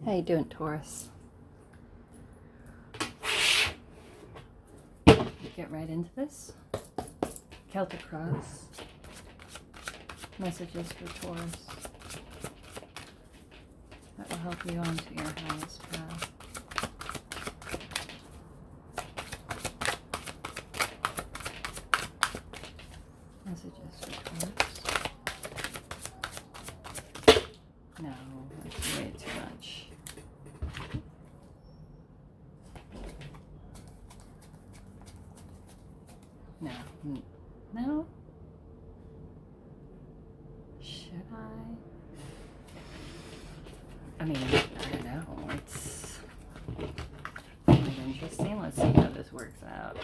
How you doing, Taurus? Get right into this. Celtic Cross. Messages for Taurus that will help you onto your highest path. Messages for Taurus. No, that's way too much. No. No? Should I mean, I don't know. It's kind of interesting. Let's see how this works out.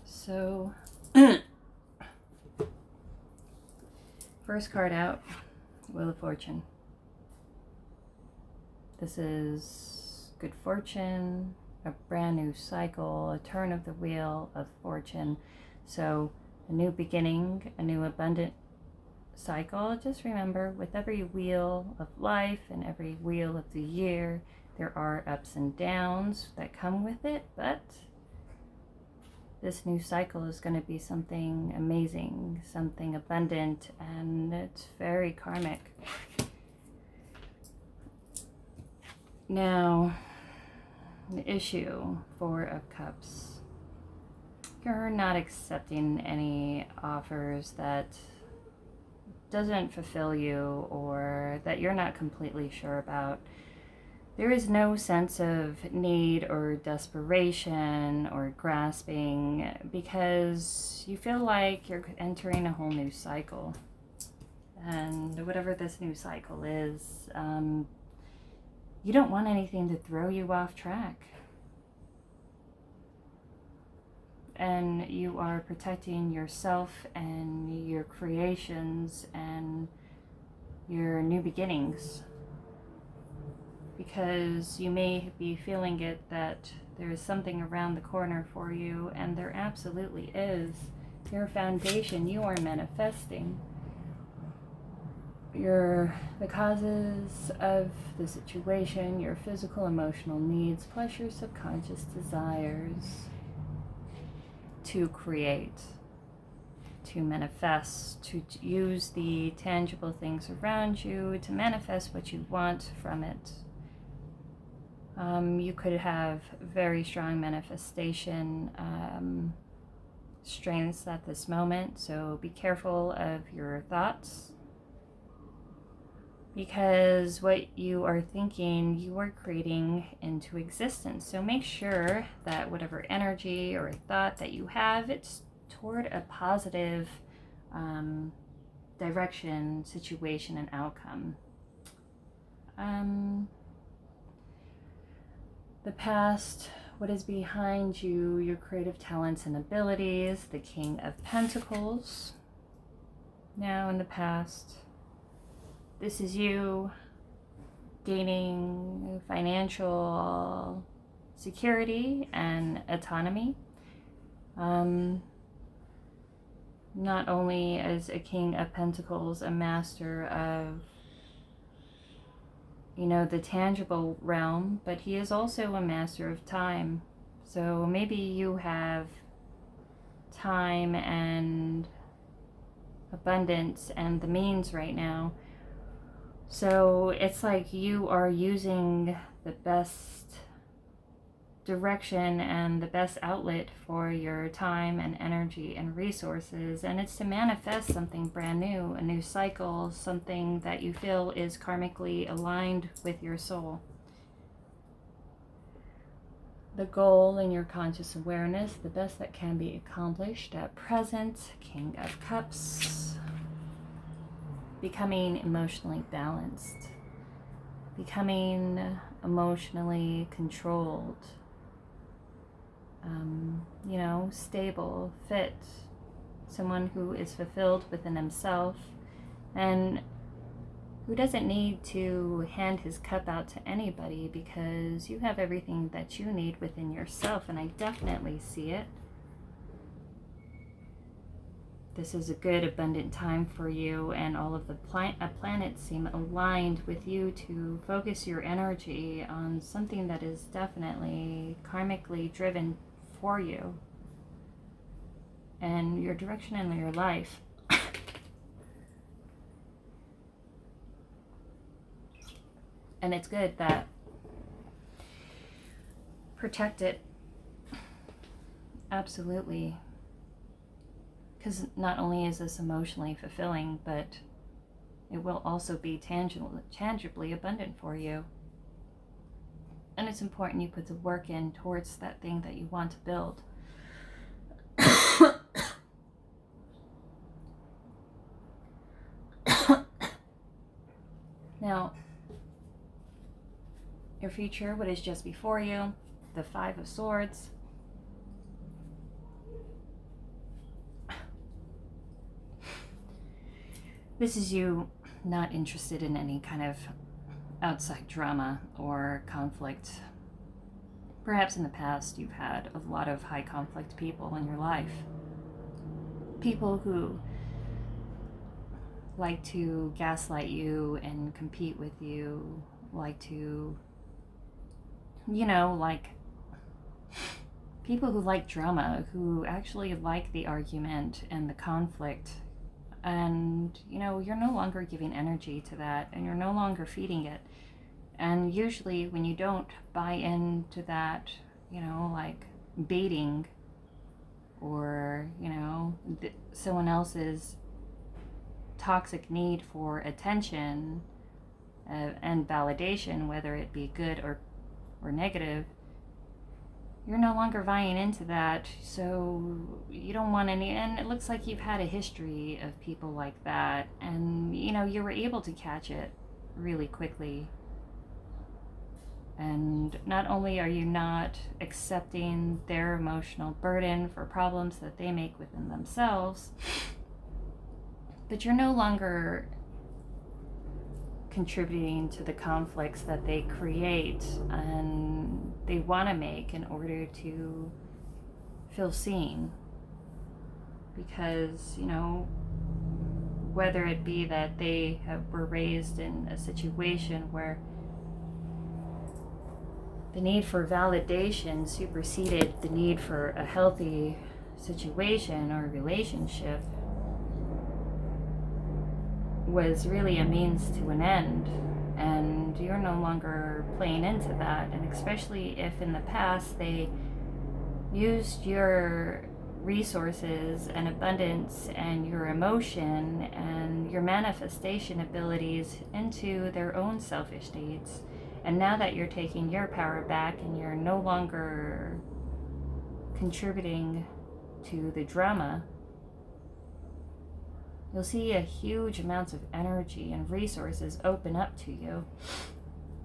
So, first card out, Wheel of Fortune. This is good fortune, a brand new cycle, a turn of the wheel of fortune. So, a new beginning, a new abundant cycle. Just remember, with every wheel of life and every wheel of the year, there are ups and downs that come with it, but this new cycle is going to be something amazing, something abundant, and it's very karmic. Now, the issue, Four of Cups. You're not accepting any offers that doesn't fulfill you or that you're not completely sure about. There is no sense of need or desperation or grasping because you feel like you're entering a whole new cycle. And whatever this new cycle is, you don't want anything to throw you off track. And you are protecting yourself and your creations and your new beginnings. Because you may be feeling it that there is something around the corner for you, and there absolutely is. Your foundation, you are manifesting. The causes of the situation, your physical, emotional needs, plus your subconscious desires to create, to manifest, to use the tangible things around you to manifest what you want from it. You could have very strong manifestation strengths at this moment, so be careful of your thoughts, because what you are thinking, you are creating into existence. So make sure that whatever energy or thought that you have, it's toward a positive direction, situation, and outcome. The past, what is behind you, your creative talents and abilities, the King of Pentacles. Now in the past, this is you gaining financial security and autonomy. Not only as a King of Pentacles, a master of the tangible realm, but he is also a master of time. So maybe you have time and abundance and the means right now. So it's like you are using the best direction and the best outlet for your time and energy and resources, and it's to manifest something brand new, a new cycle, something that you feel is karmically aligned with your soul. The goal in your conscious awareness, the best that can be accomplished at present, King of Cups, becoming emotionally balanced, becoming emotionally controlled, stable, fit, someone who is fulfilled within himself and who doesn't need to hand his cup out to anybody, because you have everything that you need within yourself, and I definitely see it. This is a good, abundant time for you, and all of the planets seem aligned with you to focus your energy on something that is definitely karmically driven for you and your direction in your life. And it's good that protect it. Absolutely. Because not only is this emotionally fulfilling, but it will also be tangibly abundant for you. And it's important you put the work in towards that thing that you want to build. Now, your future, what is just before you, the Five of Swords. This is you not interested in any kind of outside drama or conflict. Perhaps in the past you've had a lot of high conflict people in your life. People who like to gaslight you and compete with you, like to, people who like drama, who actually like the argument and the conflict. And, you're no longer giving energy to that, and you're no longer feeding it. And usually when you don't buy into that, baiting or, someone else's toxic need for attention and validation, whether it be good or negative, you're no longer buying into that, so you don't want any. And it looks like you've had a history of people like that, and you were able to catch it really quickly. And not only are you not accepting their emotional burden for problems that they make within themselves, but you're no longer contributing to the conflicts that they create and they want to make in order to feel seen. Because, whether it be that they were raised in a situation where the need for validation superseded the need for a healthy situation or relationship, was really a means to an end, and you're no longer playing into that. And especially if in the past they used your resources and abundance and your emotion and your manifestation abilities into their own selfish needs, and now that you're taking your power back and you're no longer contributing to the drama, you'll see a huge amounts of energy and resources open up to you.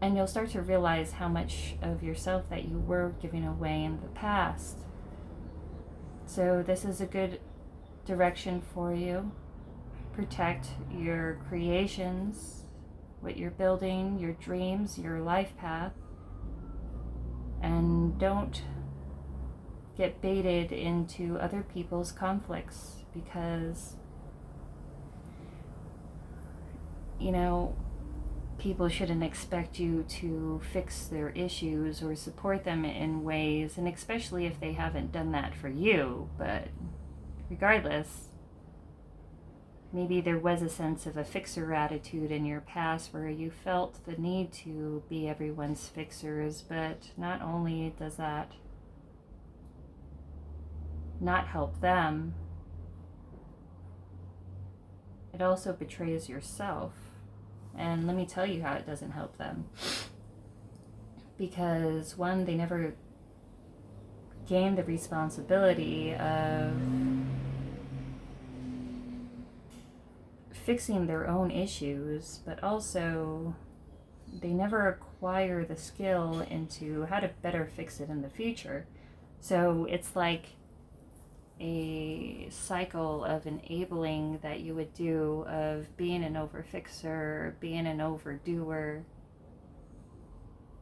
And you'll start to realize how much of yourself that you were giving away in the past. So this is a good direction for you. Protect your creations, what you're building, your dreams, your life path. And don't get baited into other people's conflicts, because people shouldn't expect you to fix their issues or support them in ways, and especially if they haven't done that for you. But regardless, maybe there was a sense of a fixer attitude in your past where you felt the need to be everyone's fixers, but not only does that not help them, it also betrays yourself. And let me tell you how it doesn't help them. Because one, they never gained the responsibility of fixing their own issues, but also they never acquire the skill into how to better fix it in the future. So it's like a cycle of enabling that you would do of being an overfixer, being an overdoer,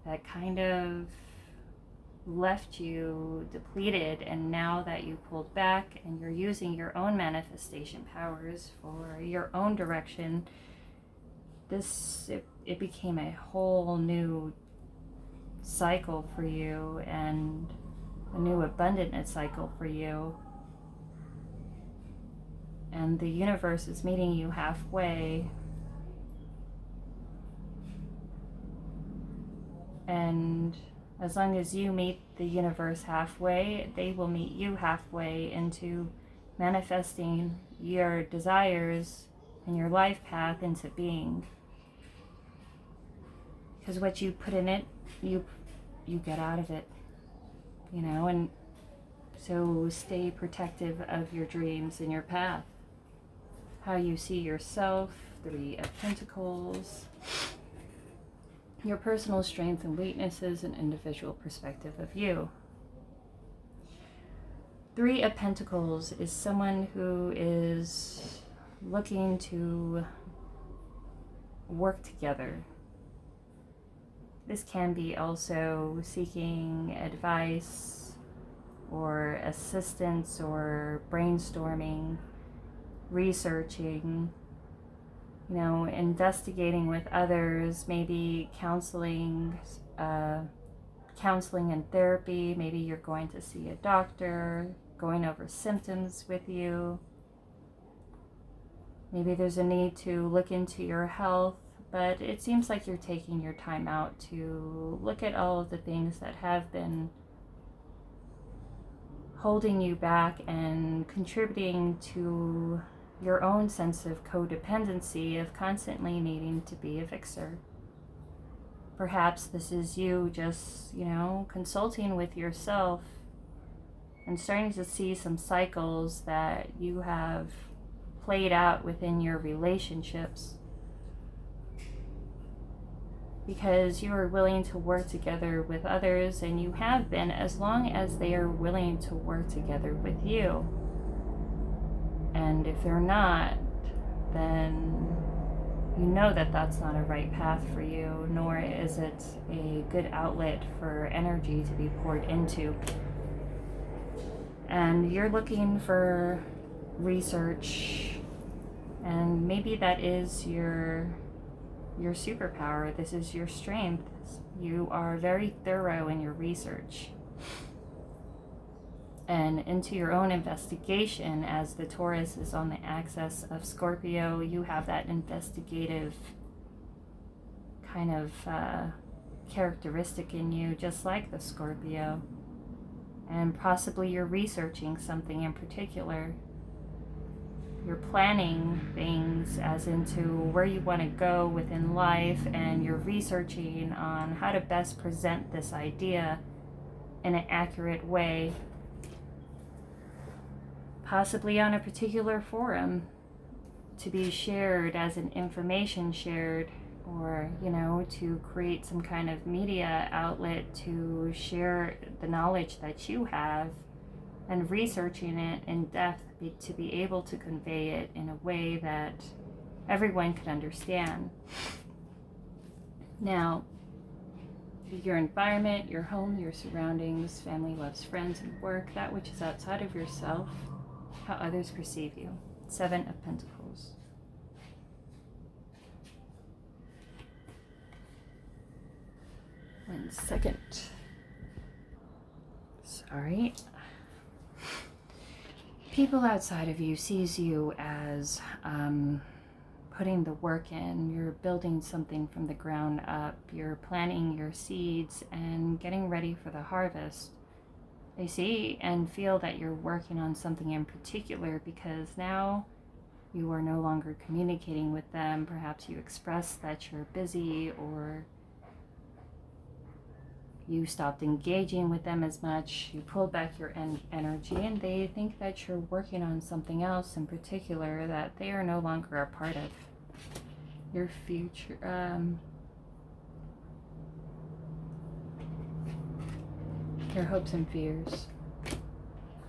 that kind of left you depleted. And now that you pulled back and you're using your own manifestation powers for your own direction, it became a whole new cycle for you, and a new abundant cycle for you. And the universe is meeting you halfway. And as long as you meet the universe halfway, they will meet you halfway into manifesting your desires and your life path into being. Because what you put in it, you get out of it, and so stay protective of your dreams and your path. How you see yourself, 3 of Pentacles, your personal strengths and weaknesses, and individual perspective of you. 3 of Pentacles is someone who is looking to work together. This can be also seeking advice or assistance or brainstorming, researching, investigating with others, maybe counseling and therapy. Maybe you're going to see a doctor, going over symptoms with you. Maybe there's a need to look into your health, but it seems like you're taking your time out to look at all of the things that have been holding you back and contributing to your own sense of codependency of constantly needing to be a fixer. Perhaps this is you just, consulting with yourself and starting to see some cycles that you have played out within your relationships, because you are willing to work together with others, and you have been, as long as they are willing to work together with you. And if they're not, then you know that that's not a right path for you, nor is it a good outlet for energy to be poured into. And you're looking for research, and maybe that is your superpower. This is your strength. You are very thorough in your research and into your own investigation. As the Taurus is on the axis of Scorpio, you have that investigative kind of characteristic in you, just like the Scorpio. And possibly you're researching something in particular. You're planning things as into where you want to go within life, and you're researching on how to best present this idea in an accurate way, possibly on a particular forum to be shared as an information shared, or to create some kind of media outlet to share the knowledge that you have, and researching it in depth to be able to convey it in a way that everyone could understand. Now, your environment, your home, your surroundings, family, loves, friends, and work, that which is outside of yourself, how others perceive you. 7 of Pentacles. 1 second. Sorry. People outside of you sees you as putting the work in. You're building something from the ground up. You're planting your seeds and getting ready for the harvest. They see and feel that you're working on something in particular because now you are no longer communicating with them. Perhaps you express that you're busy, or you stopped engaging with them as much. You pulled back your energy, and they think that you're working on something else in particular that they are no longer a part of your future. Your hopes and fears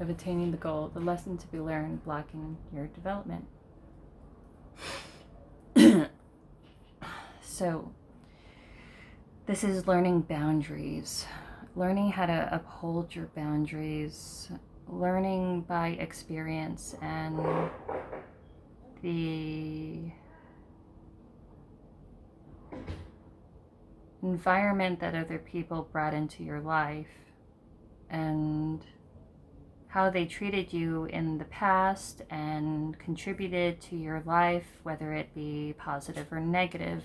of attaining the goal, the lesson to be learned, blocking your development. So, this is learning boundaries, learning how to uphold your boundaries, learning by experience and the environment that other people brought into your life and how they treated you in the past and contributed to your life, whether it be positive or negative.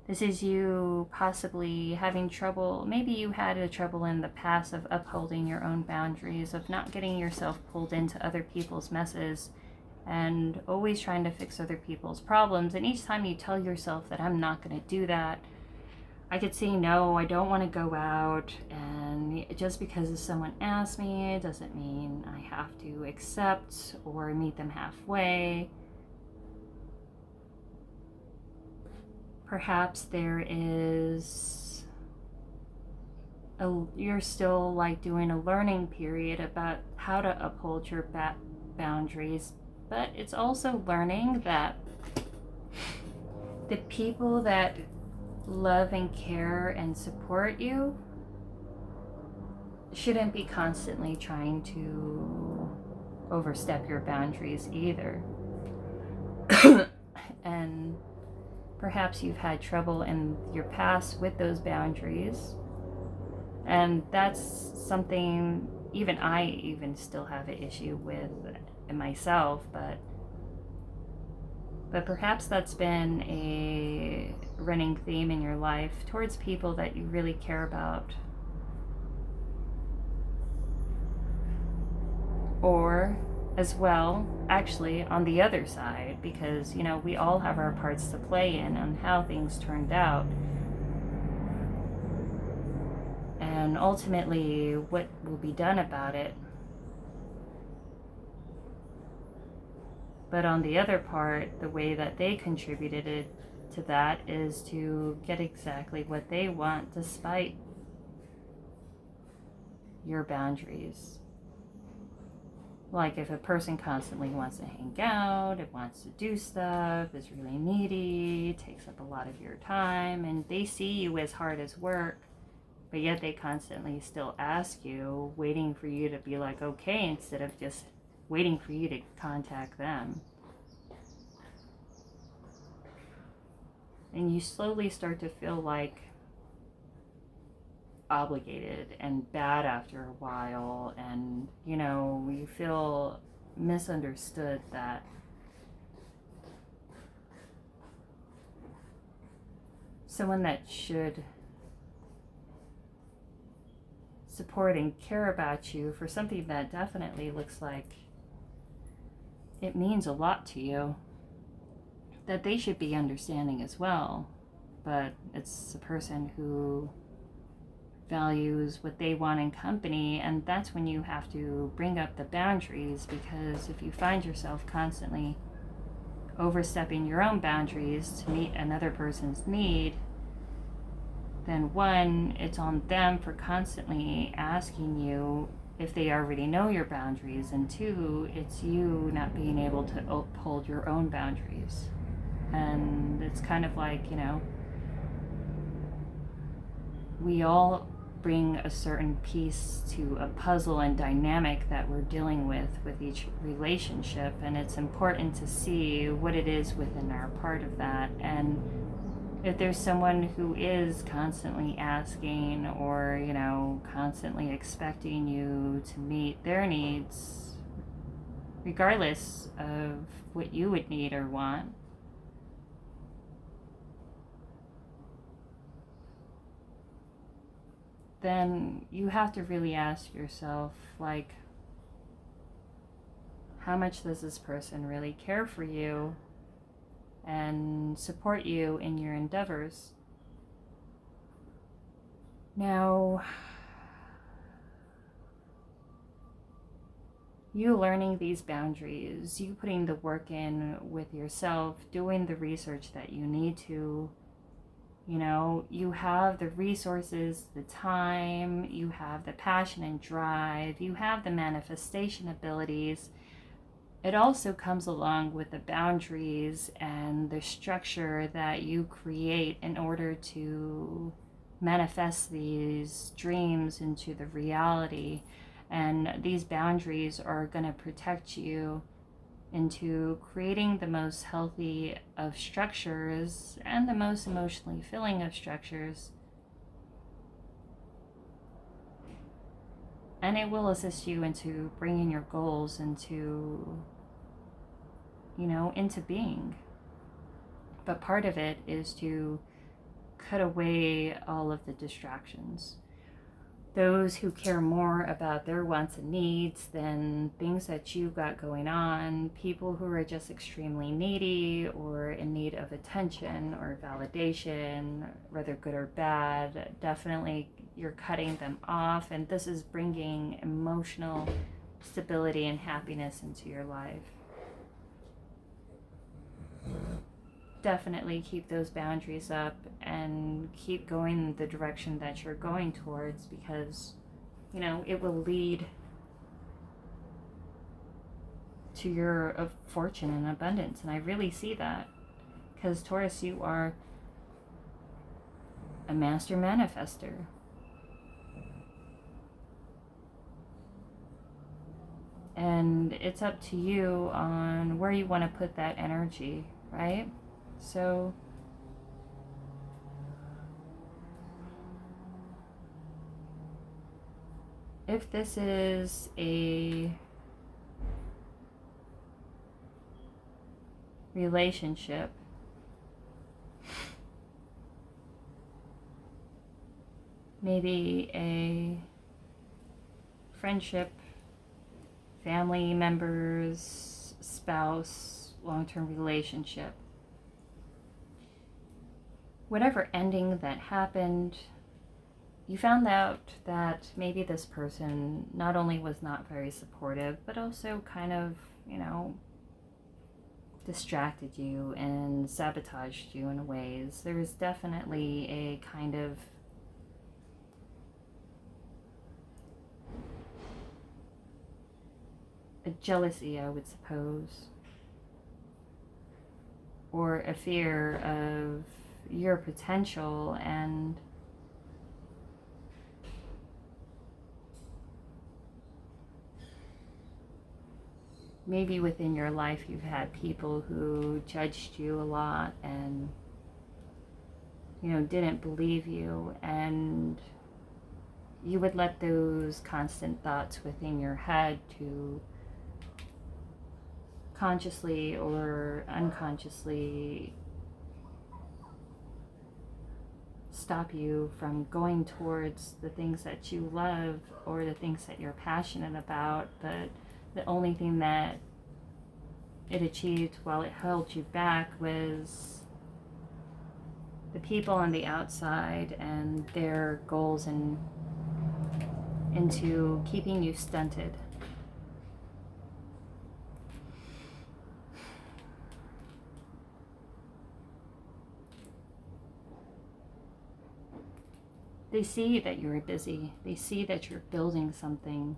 This is you possibly having trouble. Maybe you had a trouble in the past of upholding your own boundaries, of not getting yourself pulled into other people's messes and always trying to fix other people's problems. And each time you tell yourself that I'm not going to do that, I could say no, I don't want to go out, and just because someone asks me, it doesn't mean I have to accept or meet them halfway. Perhaps there is you're still like doing a learning period about how to uphold your boundaries, but it's also learning that the people that love and care and support you shouldn't be constantly trying to overstep your boundaries either. And perhaps you've had trouble in your past with those boundaries, and that's something even I still have an issue with in myself, but perhaps that's been a running theme in your life towards people that you really care about. Or as well, actually on the other side, because we all have our parts to play in on how things turned out, and ultimately what will be done about it. But on the other part, the way that they contributed to that is to get exactly what they want despite your boundaries. Like if a person constantly wants to hang out, it wants to do stuff, is really needy, takes up a lot of your time, and they see you as hard as work, but yet they constantly still ask you, waiting for you to be like, okay, instead of just waiting for you to contact them. And you slowly start to feel like obligated and bad after a while, and you feel misunderstood, that someone that should support and care about you for something that definitely looks like it means a lot to you, that they should be understanding as well. But it's a person who values what they want in company, and that's when you have to bring up the boundaries, because if you find yourself constantly overstepping your own boundaries to meet another person's need, then one, it's on them for constantly asking you if they already know your boundaries, and two, it's you not being able to uphold your own boundaries. And it's kind of like, we all bring a certain piece to a puzzle and dynamic that we're dealing with each relationship, and it's important to see what it is within our part of that, and If there's someone who is constantly asking or, constantly expecting you to meet their needs, regardless of what you would need or want, then you have to really ask yourself, like, how much does this person really care for you and support you in your endeavors? Now, you learning these boundaries, you putting the work in with yourself, doing the research that you need to, you have the resources, the time, you have the passion and drive, you have the manifestation abilities. It also comes along with the boundaries and the structure that you create in order to manifest these dreams into the reality. And these boundaries are going to protect you into creating the most healthy of structures and the most emotionally filling of structures. And it will assist you into bringing your goals into being. But part of it is to cut away all of the distractions. Those who care more about their wants and needs than things that you got going on, people who are just extremely needy or in need of attention or validation, whether good or bad, definitely you're cutting them off, and this is bringing emotional stability and happiness into your life. Definitely keep those boundaries up and keep going the direction that you're going towards, because it will lead to your fortune and abundance. And I really see that, because Taurus, you are a master manifester. And it's up to you on where you want to put that energy, right? So if this is a relationship, maybe a friendship, family members, spouse, long-term relationship, whatever ending that happened, you found out that maybe this person not only was not very supportive, but also kind of, distracted you and sabotaged you in ways. There is definitely a kind of a jealousy, I would suppose, or a fear of your potential, and maybe within your life you've had people who judged you a lot and didn't believe you, and you would let those constant thoughts within your head to consciously or unconsciously stop you from going towards the things that you love or the things that you're passionate about. But the only thing that it achieved while it held you back was the people on the outside and their goals and into keeping you stunted. They see that you're busy. They see that you're building something.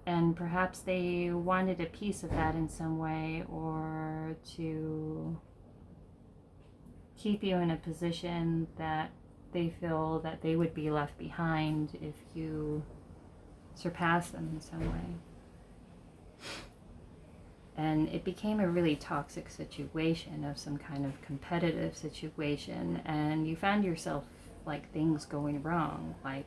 And perhaps they wanted a piece of that in some way, or to keep you in a position that they feel that they would be left behind if you surpass them in some way. And it became a really toxic situation of some kind of competitive situation, and you found yourself like things going wrong, like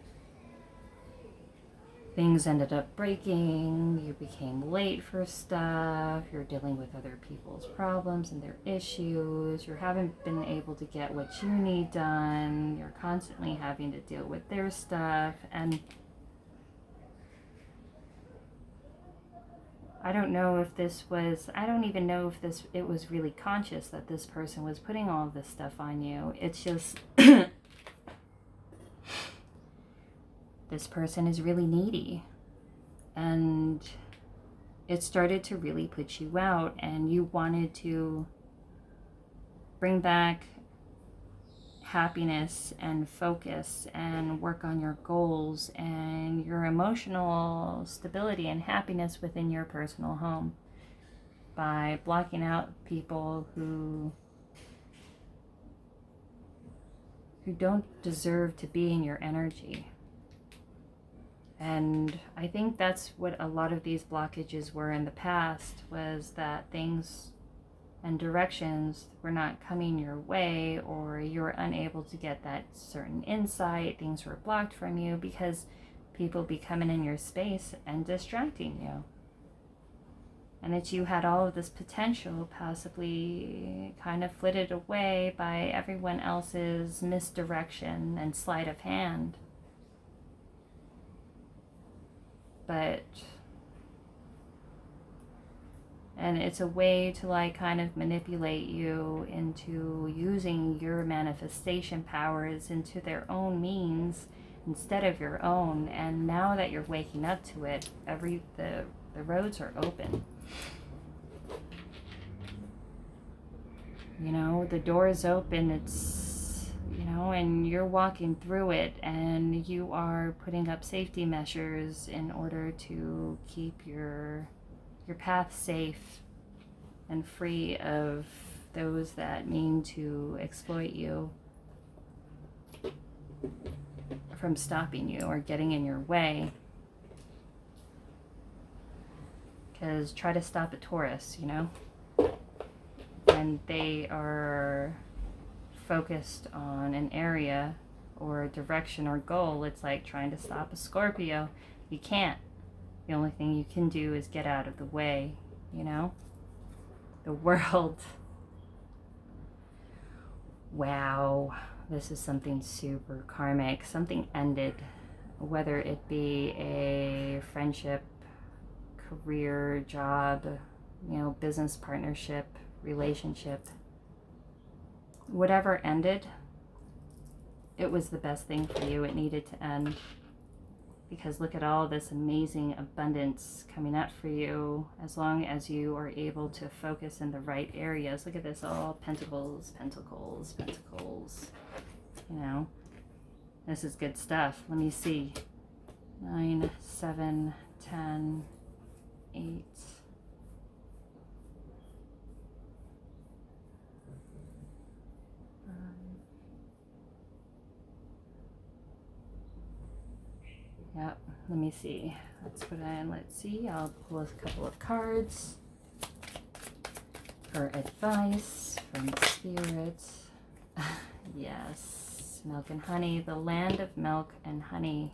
things ended up breaking, you became late for stuff, you're dealing with other people's problems and their issues, you haven't been able to get what you need done, you're constantly having to deal with their stuff, and I don't even know if it was really conscious that this person was putting all of this stuff on you. It's just this person is really needy, and it started to really put you out, and you wanted to bring back happiness and focus and work on your goals and your emotional stability and happiness within your personal home by blocking out people who don't deserve to be in your energy. And I think that's what a lot of these blockages were in the past, was that things and directions were not coming your way, or you were unable to get that certain insight. Things were blocked from you because people be coming in your space and distracting you. And that you had all of this potential possibly kind of flitted away by everyone else's misdirection and sleight of hand. And it's a way to like kind of manipulate you into using your manifestation powers into their own means instead of your own. And now that you're waking up to it, the roads are open. You know, the door is open, it's, you know, and you're walking through it, and you are putting up safety measures in order to keep your path safe and free of those that mean to exploit you from stopping you or getting in your way. Because try to stop a Taurus, you know, when they are focused on an area or a direction or goal, it's like trying to stop a Scorpio. You can't. The only thing you can do is get out of the way, you know? The world. Wow. This is something super karmic. Something ended, whether it be a friendship, career, job, you know, business partnership, relationship. Whatever ended, it was the best thing for you. It needed to end. Because look at all this amazing abundance coming up for you as long as you are able to focus in the right areas. Look at this, all pentacles, pentacles, pentacles. You know, this is good stuff. Let me see. 9, 7, 10, 8. Yep, let me see. Let's put in, let's see. I'll pull a couple of cards for advice from Spirit. Yes, milk and honey, the land of milk and honey.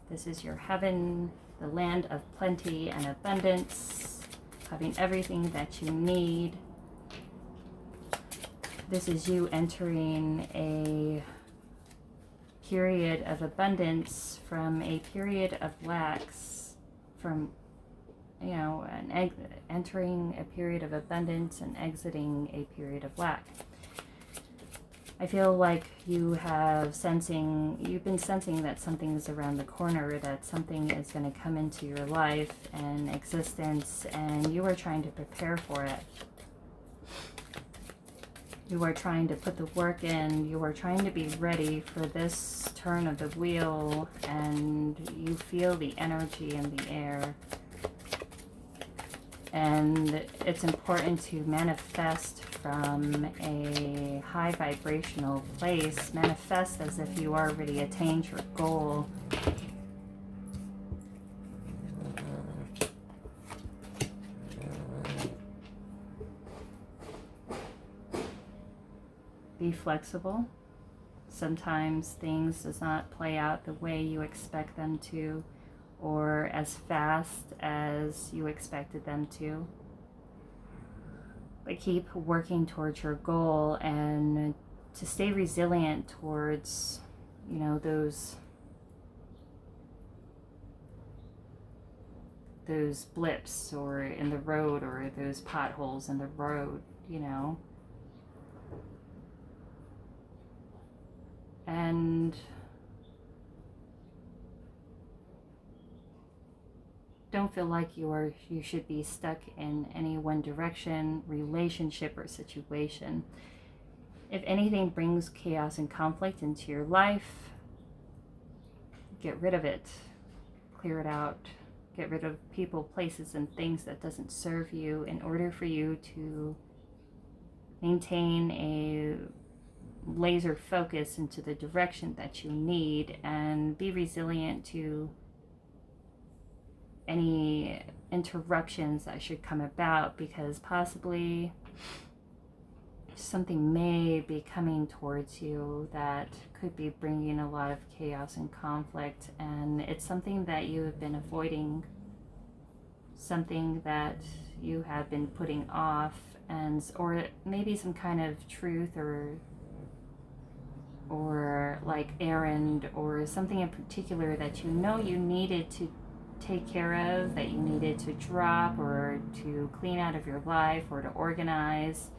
This is your heaven, the land of plenty and abundance, having everything that you need. This is you entering a period of abundance from a period of lacks, from, you know, entering a period of abundance and exiting a period of lack. I feel like you've been sensing that something is around the corner, that something is going to come into your life and existence, and you are trying to prepare for it. You are trying to put the work in. You are trying to be ready for this turn of the wheel, and you feel the energy in the air. And it's important to manifest from a high vibrational place. Manifest as if you already attained your goal. Be flexible. Sometimes things does not play out the way you expect them to, or as fast as you expected them to. But keep working towards your goal, and to stay resilient towards, those blips or in the road, or those potholes in the road, and don't feel like you should be stuck in any one direction, relationship, or situation. If anything brings chaos and conflict into your life, get rid of it. Clear it out. Get rid of people, places, and things that doesn't serve you in order for you to maintain a laser focus into the direction that you need, and be resilient to any interruptions that should come about, because possibly something may be coming towards you that could be bringing a lot of chaos and conflict, and it's something that you have been avoiding, something that you have been putting off, or maybe some kind of truth or like errand, or something in particular that you needed to take care of, that you needed to drop or to clean out of your life or to organize.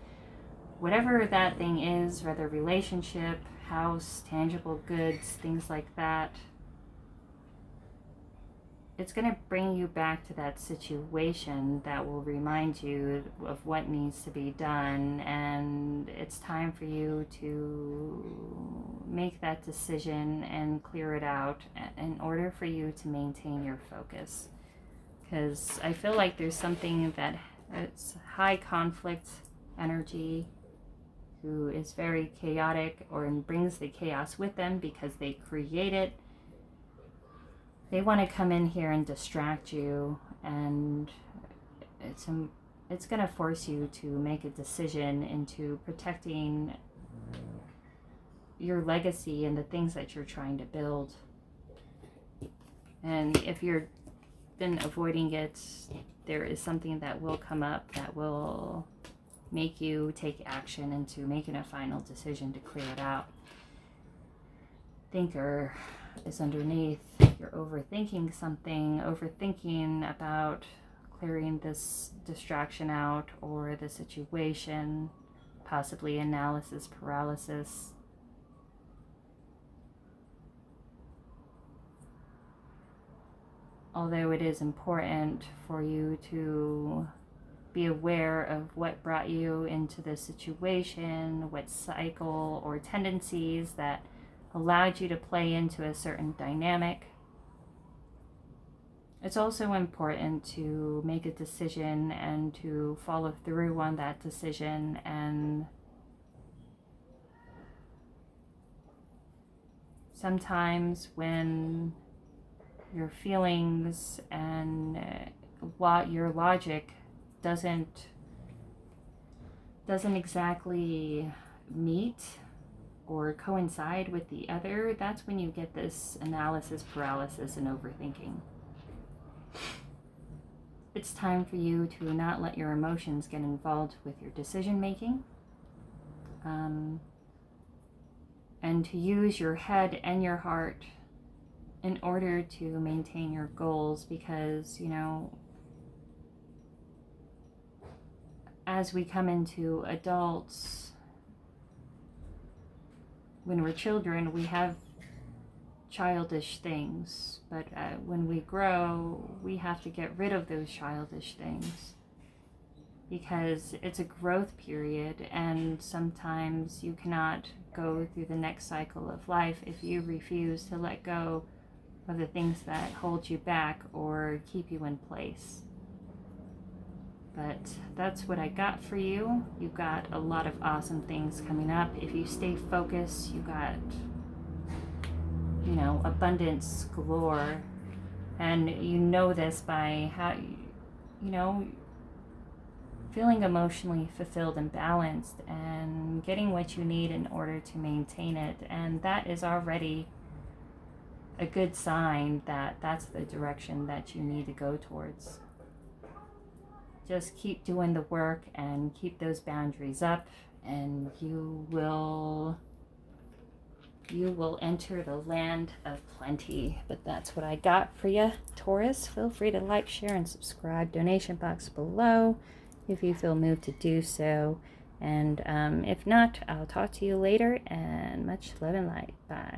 Whatever that thing is, whether relationship, house, tangible goods, things like that, it's going to bring you back to that situation that will remind you of what needs to be done, and it's time for you to make that decision and clear it out in order for you to maintain your focus. Because I feel like there's something that it's high conflict energy, who is very chaotic or brings the chaos with them because they create it. They want to come in here and distract you, and it's going to force you to make a decision into protecting your legacy and the things that you're trying to build. And if you've been avoiding it, there is something that will come up that will make you take action into making a final decision to clear it out. Thinker is underneath. You're overthinking something, overthinking about clearing this distraction out or the situation, possibly analysis paralysis. Although it is important for you to be aware of what brought you into this situation, what cycle or tendencies that allowed you to play into a certain dynamic. It's also important to make a decision and to follow through on that decision, and sometimes when your feelings and your logic doesn't exactly meet or coincide with the other, that's when you get this analysis paralysis and overthinking. It's time for you to not let your emotions get involved with your decision making, and to use your head and your heart in order to maintain your goals, because as we come into adults, when we're children, we have childish things, but when we grow, we have to get rid of those childish things, because it's a growth period, and sometimes you cannot go through the next cycle of life if you refuse to let go of the things that hold you back or keep you in place. But that's what I got for you. You got a lot of awesome things coming up. If you stay focused, you got, abundance galore. And you know this by how, feeling emotionally fulfilled and balanced and getting what you need in order to maintain it. And that is already a good sign that that's the direction that you need to go towards. Just keep doing the work and keep those boundaries up, and you will enter the land of plenty. But that's what I got for you, Taurus. Feel free to like, share, and subscribe. Donation box below if you feel moved to do so. And if not, I'll talk to you later, and much love and light. Bye.